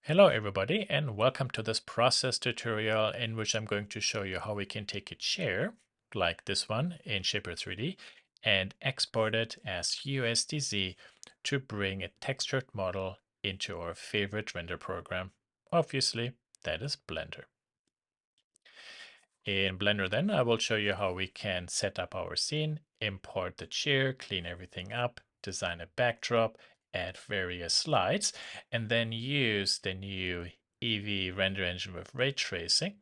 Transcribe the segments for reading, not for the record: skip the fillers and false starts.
Hello everybody and welcome to this process tutorial in which I'm going to show you how we can take a chair like this one in Shaper 3D and export it as USDZ to bring a textured model into our favorite render program. Obviously, that is Blender. In Blender then, I will show you how we can set up our scene, import the chair, clean everything up, design a backdrop, add various slides, and then use the new Eevee render engine with ray tracing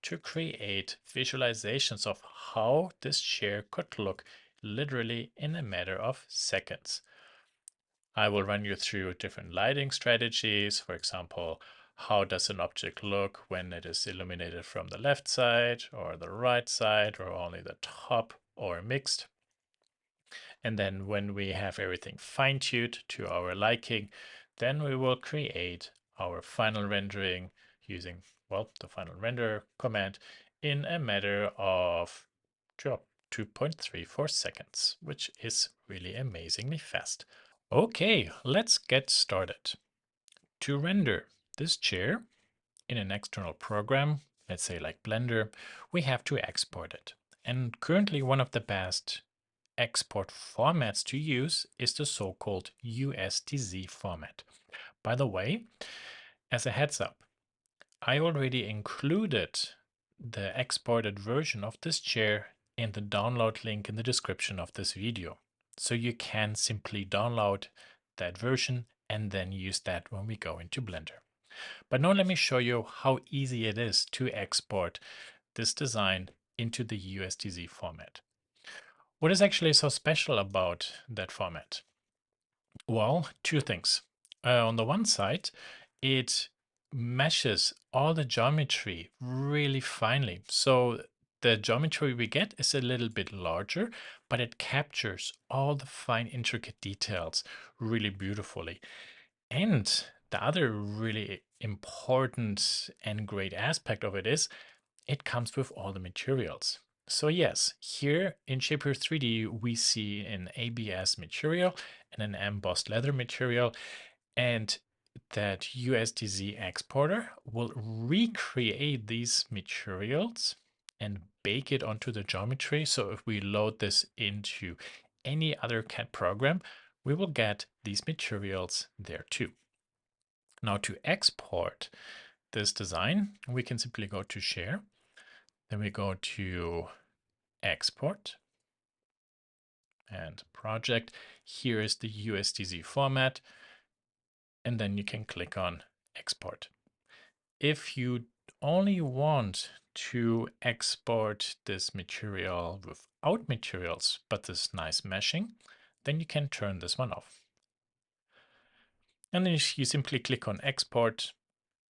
to create visualizations of how this chair could look literally in a matter of seconds. I will run you through different lighting strategies. For example, how does an object look when it is illuminated from the left side or the right side or only the top or mixed. And then when we have everything fine-tuned to our liking, then we will create our final rendering using, well, the final render command in a matter of 2.34 seconds, which is really amazingly fast. Okay, let's get started. To render this chair in an external program, let's say like Blender, we have to export it. And currently one of the best export formats to use is the so-called USDZ format. By the way, as a heads up, I already included the exported version of this chair in the download link in the description of this video. So you can simply download that version and then use that when we go into Blender. But now let me show you how easy it is to export this design into the USDZ format. What is actually so special about that format? Well, two things. On the one side, it meshes all the geometry really finely. So the geometry we get is a little bit larger, but it captures all the fine, intricate details really beautifully. And the other really important and great aspect of it is it comes with all the materials. So yes, here in Shaper 3D, we see an ABS material and an embossed leather material, and that USDZ exporter will recreate these materials and bake it onto the geometry. So if we load this into any other CAD program, we will get these materials there too. Now to export this design, we can simply go to Share. Then we go to Export and Project. Here is the USDZ format. And then you can click on Export. If you only want to export this material without materials, but this nice meshing, then you can turn this one off. And then you simply click on Export.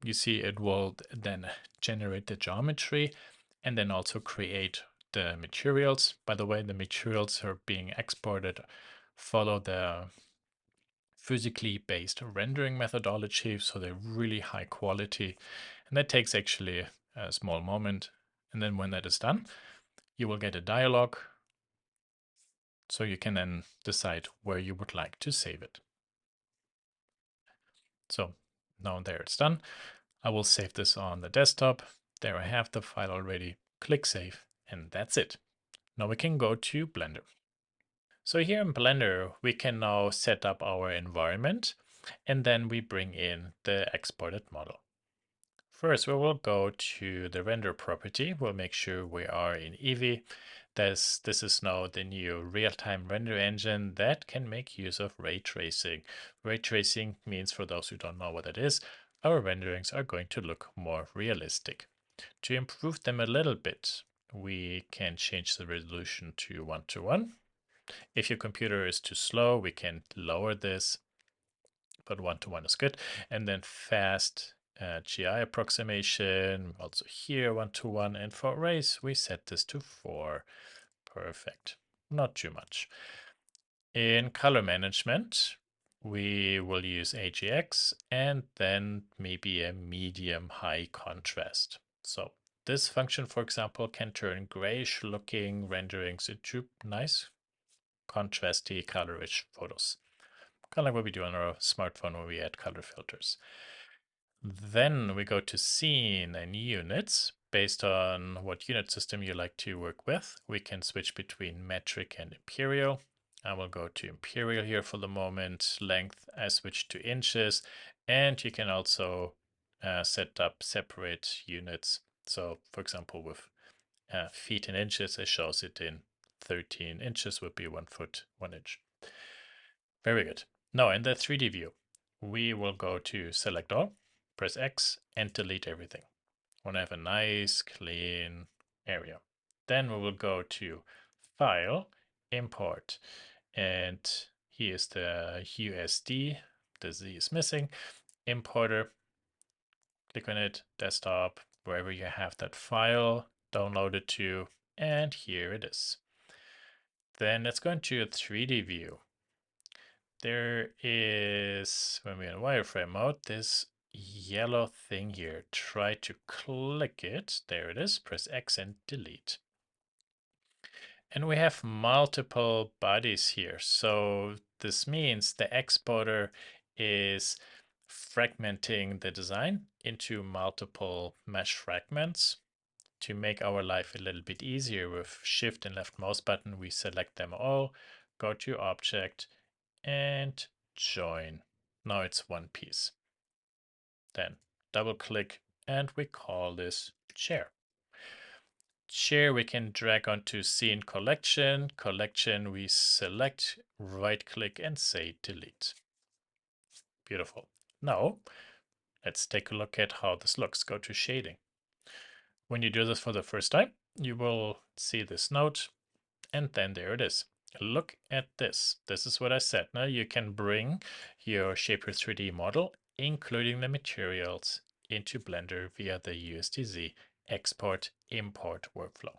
You see it will then generate the geometry and then also create the materials. By the way, the materials are being exported follow the physically based rendering methodology, so they're really high quality. And that takes actually a small moment. And then when that is done, you will get a dialog. So you can then decide where you would like to save it. So now there it's done. I will save this on the desktop. There I have the file already. Click Save, and that's it. Now we can go to Blender. So here in Blender, we can now set up our environment, and then we bring in the exported model. First, we will go to the render property. We'll make sure we are in Eevee. This is now the new real-time render engine that can make use of ray tracing. Ray tracing means, for those who don't know what it is, our renderings are going to look more realistic. To improve them a little bit, we can change the resolution to 1:1. If your computer is too slow, we can lower this, but 1:1 is good. And then fast GI approximation, also here 1:1. And for rays, we set this to 4. Perfect. Not too much. In color management, we will use AGX and then maybe a medium high contrast. So this function, for example, can turn grayish looking renderings into nice contrasty color rich photos. Kind of like what we do on our smartphone when we add color filters. Then we go to scene and units. Based on what unit system you like to work with, we can switch between metric and imperial. I will go to imperial here for the moment. Length, I switch to inches, and you can also set up separate units. So for example, with feet in inches, it shows it in 13 inches would be 1 foot, 1 inch. Very good. Now in the 3D view, we will go to select all, press X and delete everything. Want to have a nice clean area. Then we will go to File, Import, and here's the USD. The Z is missing. Importer. Click on it, desktop, wherever you have that file, download it to, and here it is. Then let's go into a 3D view. There is, when we're in wireframe mode, this yellow thing here. Try to click it. There it is. Press X and delete. And we have multiple bodies here. So this means the exporter is fragmenting the design into multiple mesh fragments. To make our life a little bit easier, with shift and left mouse button, we select them all, go to object and join. Now it's one piece. Then double click and we call this chair. Chair we can drag onto scene collection. Collection we select, right click and say delete. Beautiful. Now let's take a look at how this looks. Go to shading. When you do this for the first time, you will see this note, and then there it is. Look at this. This is what I said. Now you can bring your Shaper 3D model, including the materials, into Blender via the USDZ export import workflow.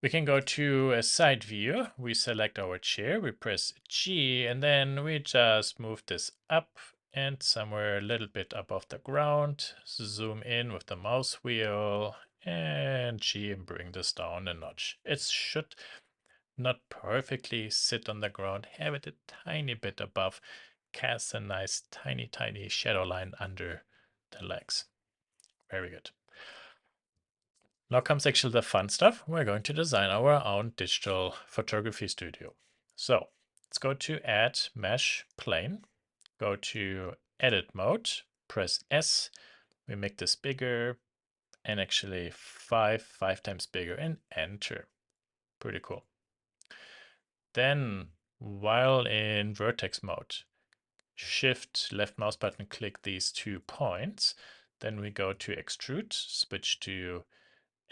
We can go to a side view. We select our chair, we press G, and then we just move this up and somewhere a little bit above the ground. Zoom in with the mouse wheel and G and bring this down a notch. It should not perfectly sit on the ground, have it a tiny bit above, cast a nice tiny shadow line under the legs. Very good. Now comes actually the fun stuff. We're going to design our own digital photography studio. So let's go to Add Mesh Plane, go to Edit Mode, press S. We make this bigger and actually five times bigger and enter. Pretty cool. Then while in vertex mode, shift left mouse button, click these 2 points. Then we go to extrude, switch to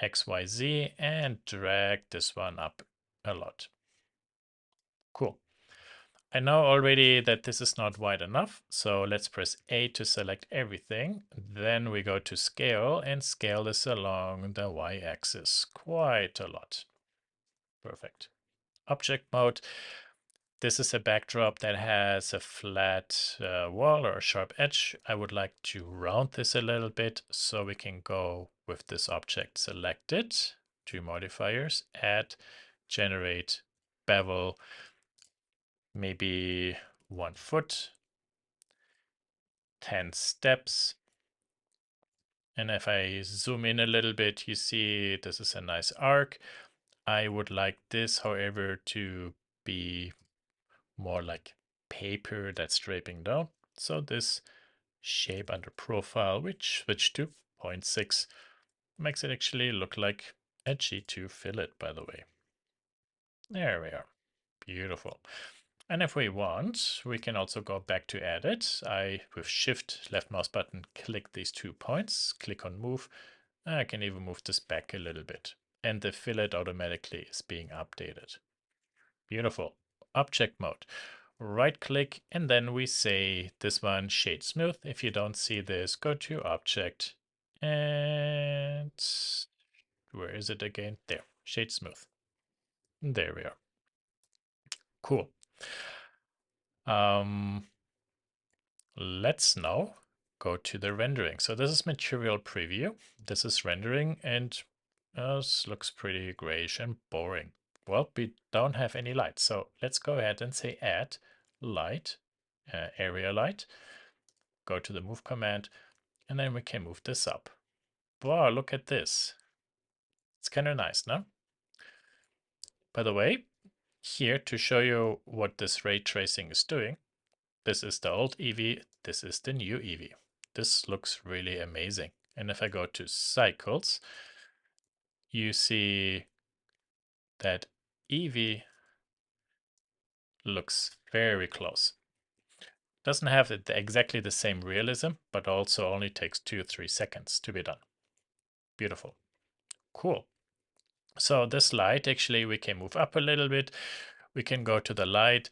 XYZ and drag this one up a lot. Cool. I know already that this is not wide enough, so let's press A to select everything. Then we go to scale and scale this along the Y-axis quite a lot. Perfect. Object mode. This is a backdrop that has a flat wall or a sharp edge. I would like to round this a little bit, so we can go with this object selected, 2 modifiers, add, generate, bevel, maybe 1 foot, 10 steps. And if I zoom in a little bit, you see this is a nice arc. I would like this, however, to be more like paper that's draping down. So this shape under profile, which switch to 0.6, makes it actually look like a G2 fillet, by the way. There we are. Beautiful. And if we want, we can also go back to edit. With shift left mouse button, click these 2 points, click on move. I can even move this back a little bit. And the fillet automatically is being updated. Beautiful. Object mode. Right click and then we say this one shade smooth. If you don't see this, go to object and where is it again? There, shade smooth. There we are. Cool. Let's now go to the rendering. So this is material preview. This is rendering and this looks pretty grayish and boring. Well, we don't have any light. So let's go ahead and say add light, area light. go to the move command, and then we can move this up. Wow, look at this. It's kind of nice, no? By the way, here to show you what this ray tracing is doing, this is the old Eevee, this is the new Eevee. This looks really amazing. And if I go to cycles, you see that Eevee looks very close. Doesn't have exactly the same realism, but also only takes 2 or 3 seconds to be done. Beautiful. Cool. So this light, actually, we can move up a little bit. We can go to the light,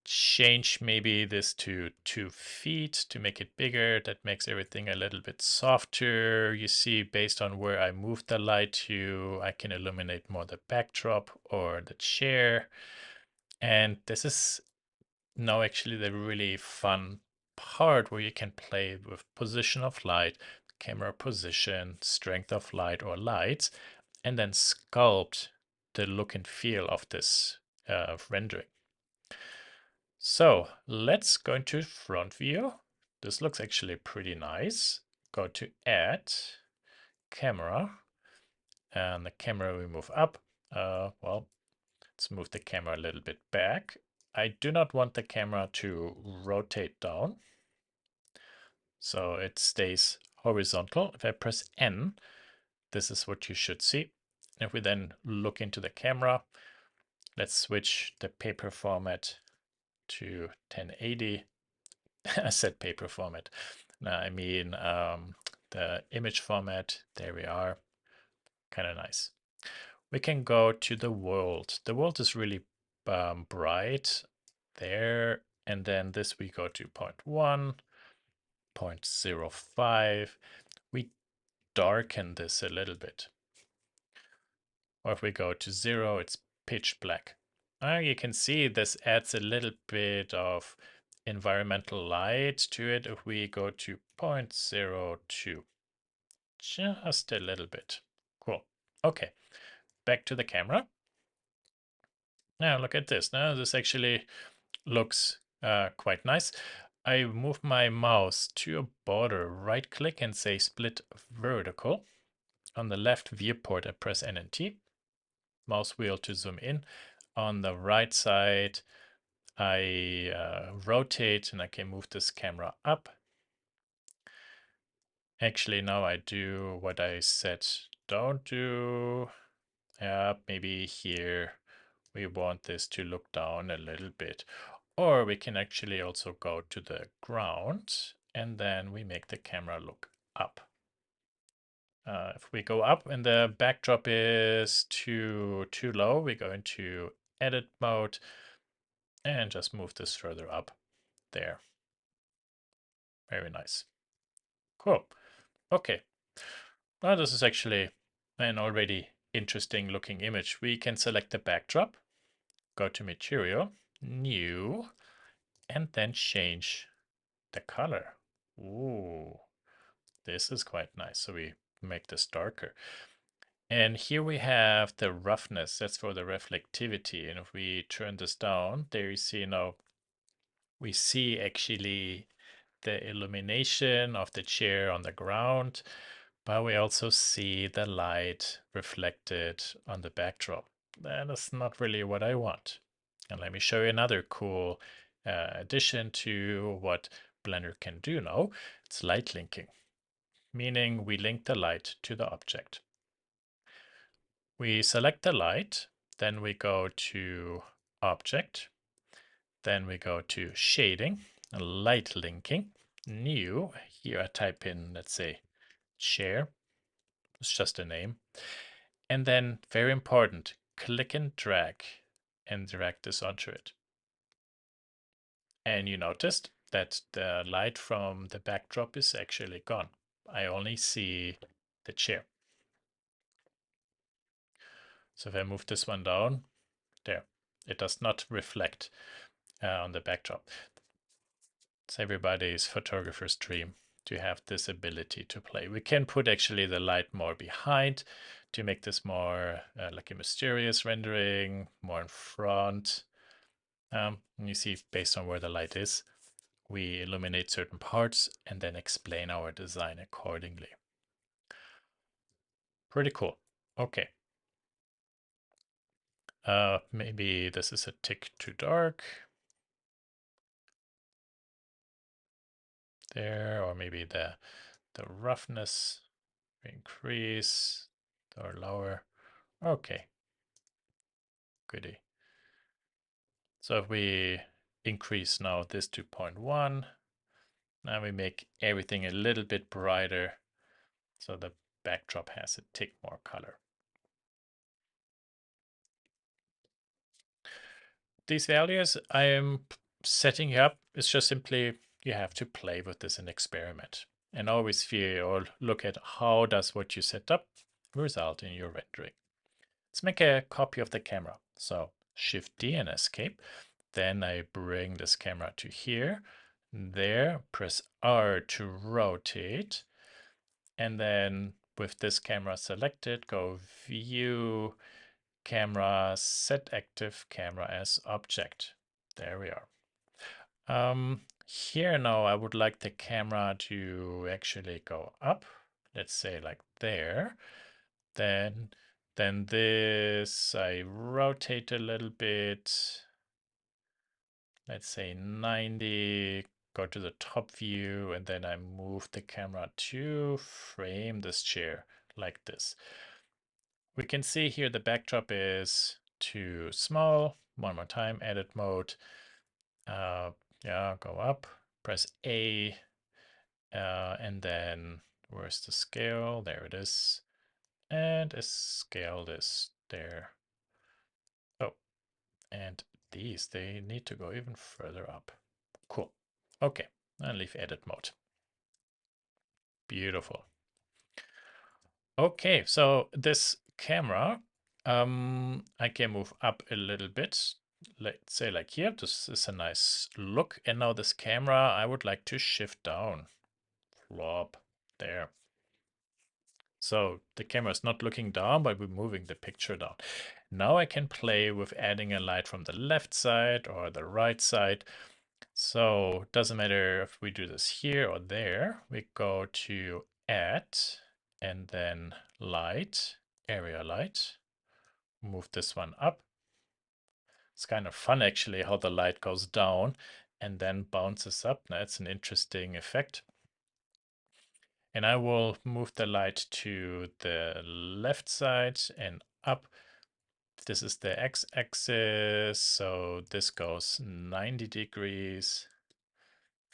change maybe this to 2 feet to make it bigger. That makes everything a little bit softer. You see, based on where I move the light to, I can illuminate more the backdrop or the chair. And this is now actually the really fun part where you can play with position of light, camera position, strength of light or lights, and then sculpt the look and feel of this rendering. So let's go into front view. This looks actually pretty nice. Go to add camera, and the camera we move up. Well, let's move the camera a little bit back. I do not want the camera to rotate down, so it stays horizontal. If I press N, this is what you should see. If we then look into the camera, let's switch the paper format to 1080. I said paper format. No, I mean the image format. There we are. Kind of nice. We can go to the world. The world is really bright there. And then this we go to 0.1, 0.05. We darken this a little bit. Or if we go to 0, it's pitch black. You can see this adds a little bit of environmental light to it. If we go to 0.02, just a little bit. Cool. Okay, back to the camera. Now look at this. Now this actually looks quite nice. I move my mouse to a border, right click and say split vertical. On the left viewport, I press N and T. Mouse wheel to zoom in. On the right side, I rotate and I can move this camera up. Actually, now I do what I said don't do. Maybe here we want this to look down a little bit. Or we can actually also go to the ground and then we make the camera look up. If we go up and the backdrop is too low, we go into edit mode and just move this further up there. Very nice. Cool. Okay. Well, this is actually an already interesting looking image. We can select the backdrop, go to material, new, and then change the color. Ooh, this is quite nice. So we make this darker. And here we have the roughness. That's for the reflectivity. And if we turn this down, there you see now we see actually the illumination of the chair on the ground, but we also see the light reflected on the backdrop. That is not really what I want. And let me show you another cool addition to what Blender can do now. It's light linking, meaning we link the light to the object. We select the light, then we go to Object, then we go to Shading, Light Linking, New. Here I type in, let's say, chair. It's just a name. And then, very important, click and drag this onto it. And you noticed that the light from the backdrop is actually gone. I only see the chair. So if I move this one down, there, it does not reflect on the backdrop. It's everybody's photographer's dream to have this ability to play. We can put actually the light more behind to make this more like a mysterious rendering, more in front. And you see based on where the light is. we illuminate certain parts and then explain our design accordingly. Pretty cool. Okay. Maybe this is a tick too dark. There, or maybe the roughness increase or lower. Okay. Goody. So if we increase now this to 0.1, now we make everything a little bit brighter so the backdrop has a tick more color. These values I am setting up is just simply you have to play with this and experiment. And always feel or look at how does what you set up result in your rendering. Let's make a copy of the camera. So Shift D and escape. Then I bring this camera to here. There, press R to rotate. And then with this camera selected, go View, Camera, Set Active Camera as Object. There we are. Here now I would like the camera to actually go up. Let's say like there. Then this I rotate a little bit. Let's say 90, go to the top view, and then I move the camera to frame this chair like this. We can see here the backdrop is too small. One more time, edit mode. Yeah, go up, press A, and then where's the scale? There it is. And scale this there. Oh, and these, they need to go even further up. Cool. Okay, I'll leave edit mode. Beautiful. Okay, so this camera, I can move up a little bit. Let's say like here, this is a nice look. And now this camera, I would like to shift down. Flop, there. So the camera is not looking down, but we're moving the picture down. Now I can play with adding a light from the left side or the right side. So it doesn't matter if we do this here or there. We go to Add and then Light, Area Light. Move this one up. It's kind of fun actually how the light goes down and then bounces up. That's an interesting effect. And I will move the light to the left side and up. This is the x-axis, so this goes 90 degrees.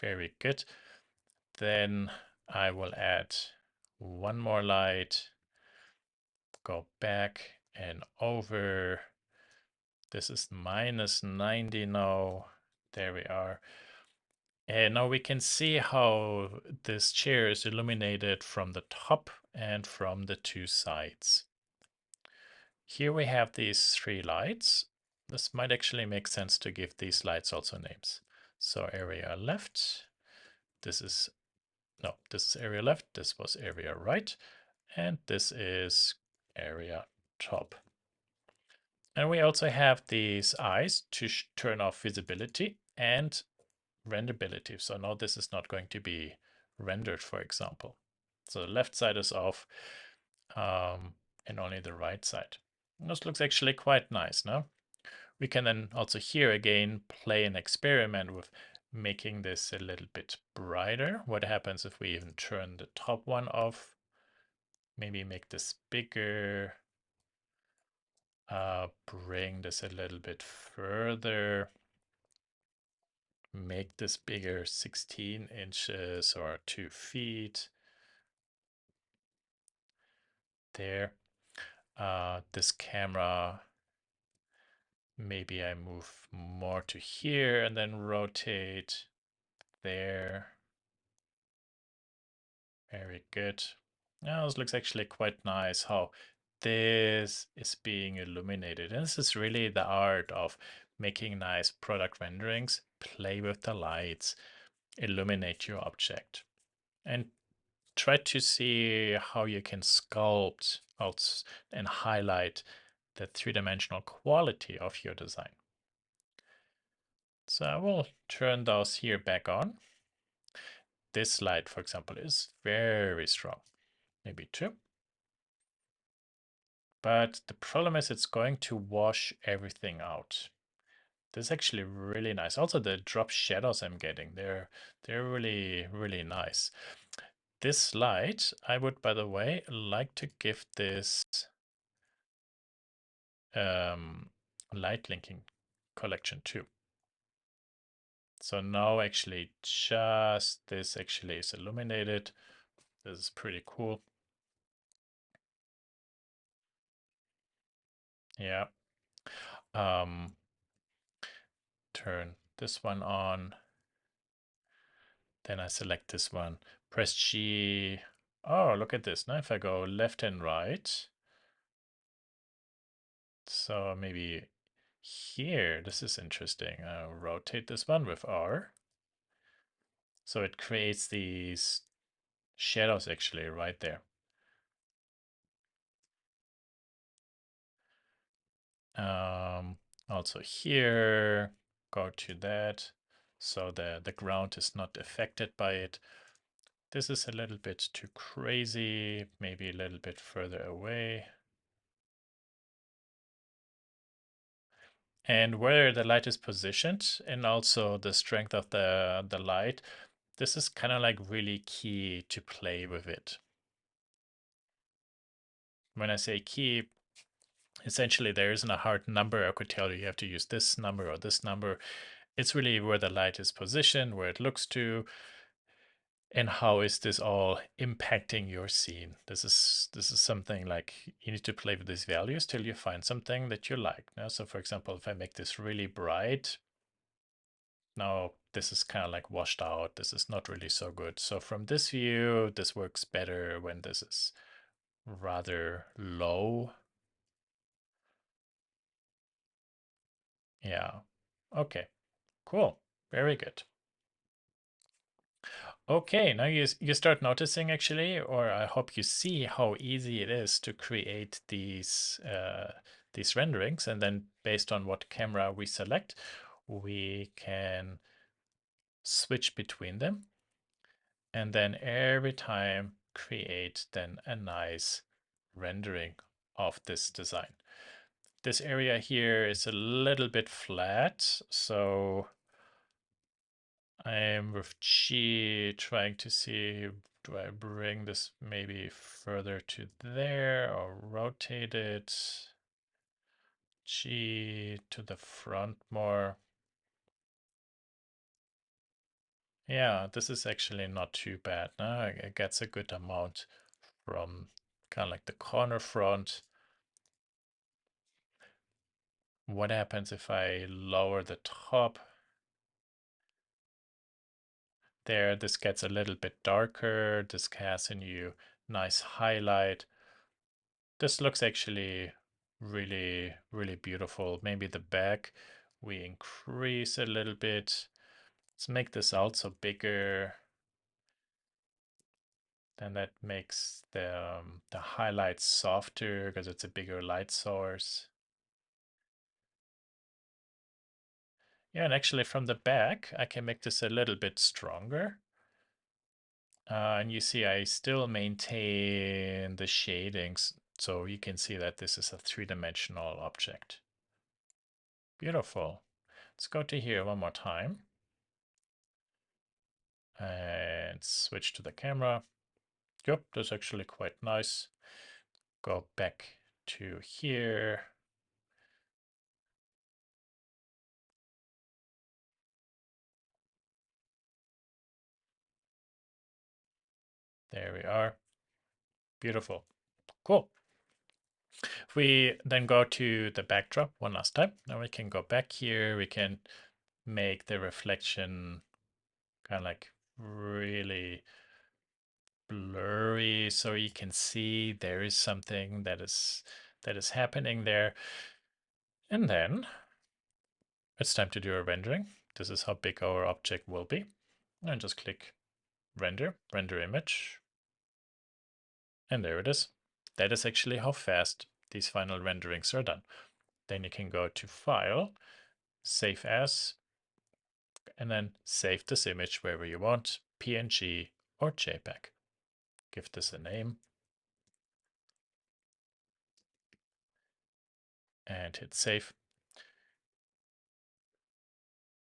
Very good. Then I will add one more light, go back and over. This is minus 90 now. There we are. And now we can see how this chair is illuminated from the top and from the two sides. Here we have these three lights. This might actually make sense to give these lights also names. So area left, this is area left, this was area right, and this is area top. And we also have these eyes to turn off visibility and renderability. So now this is not going to be rendered, for example. So the left side is off and only the right side. And this looks actually quite nice, no? We can then also here again play and experiment with making this a little bit brighter. What happens if we even turn the top one off? Maybe make this bigger. Bring this a little bit further. Make this bigger, 16 inches or 2 feet. There. This camera, maybe I move more to here and then rotate there. Very good. Now this looks actually quite nice how this is being illuminated. And this is really the art of making nice product renderings. Play with the lights, illuminate your object, and try to see how you can sculpt out and highlight the three-dimensional quality of your design. So I will turn those here back on. this light, for example, is very strong. Maybe 2. But the problem is it's going to wash everything out. This is actually really nice. Also, the drop shadows I'm getting, they're really, really nice. This light, I would, by the way, like to give this light linking collection too. So now actually just this actually is illuminated. This is pretty cool. Yeah. Turn this one on. Then I select this one. Press G. Oh, look at this. Now if I go left and right. So maybe here, this is interesting. I'll rotate this one with R. So it creates these shadows actually right there. Also here, go to that. So the ground is not affected by it. This is a little bit too crazy, maybe a little bit further away. And where the light is positioned and also the strength of the light, this is kind of like really key to play with it. When I say key, essentially there isn't a hard number I could tell you have to use this number or this number. It's really where the light is positioned, where it looks to, and how is this all impacting your scene. This is something like you need to play with these values till you find something that you like. Now, so for example, if I make this really bright, now this is kind of like washed out. This is not really so good. So from this view, this works better when this is rather low. Yeah. Okay. Cool. Very good. Okay, now you start noticing actually, or I hope you see how easy it is to create these renderings, and then based on what camera we select, we can switch between them, and then every time create then a nice rendering of this design. This area here is a little bit flat, so I'm with G trying to see, do I bring this maybe further to there or rotate it? G to the front more. Yeah, this is actually not too bad. Now it gets a good amount from kind of like the corner front. What happens if I lower the top? There, this gets a little bit darker. This has a new nice highlight. This looks actually really, really beautiful. Maybe the back we increase a little bit. Let's make this also bigger. Then that makes the highlight softer because it's a bigger light source. Yeah, and actually from the back, I can make this a little bit stronger. And you see I still maintain the shadings, so you can see that this is a three-dimensional object. Beautiful. Let's go to here one more time and switch to the camera. Yep, that's actually quite nice. Go back to here. There we are. Beautiful. Cool. If we then go to the backdrop one last time, now we can go back here. We can make the reflection kind of like really blurry so you can see there is something that is happening there. And then it's time to do a rendering. This is how big our object will be. And just click render, render image. And there it is. That is actually how fast these final renderings are done. Then you can go to File, Save As, and then save this image wherever you want, PNG or JPEG. Give this a name and hit save.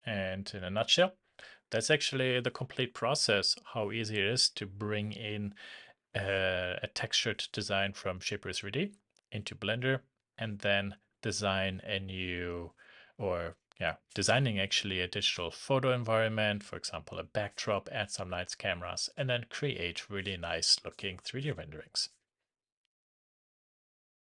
And in a nutshell, that's actually the complete process, how easy it is to bring in a textured design from Shaper 3D into Blender and then design a new, or yeah, designing actually a digital photo environment, for example, a backdrop, add some lights, cameras, and then create really nice looking 3D renderings.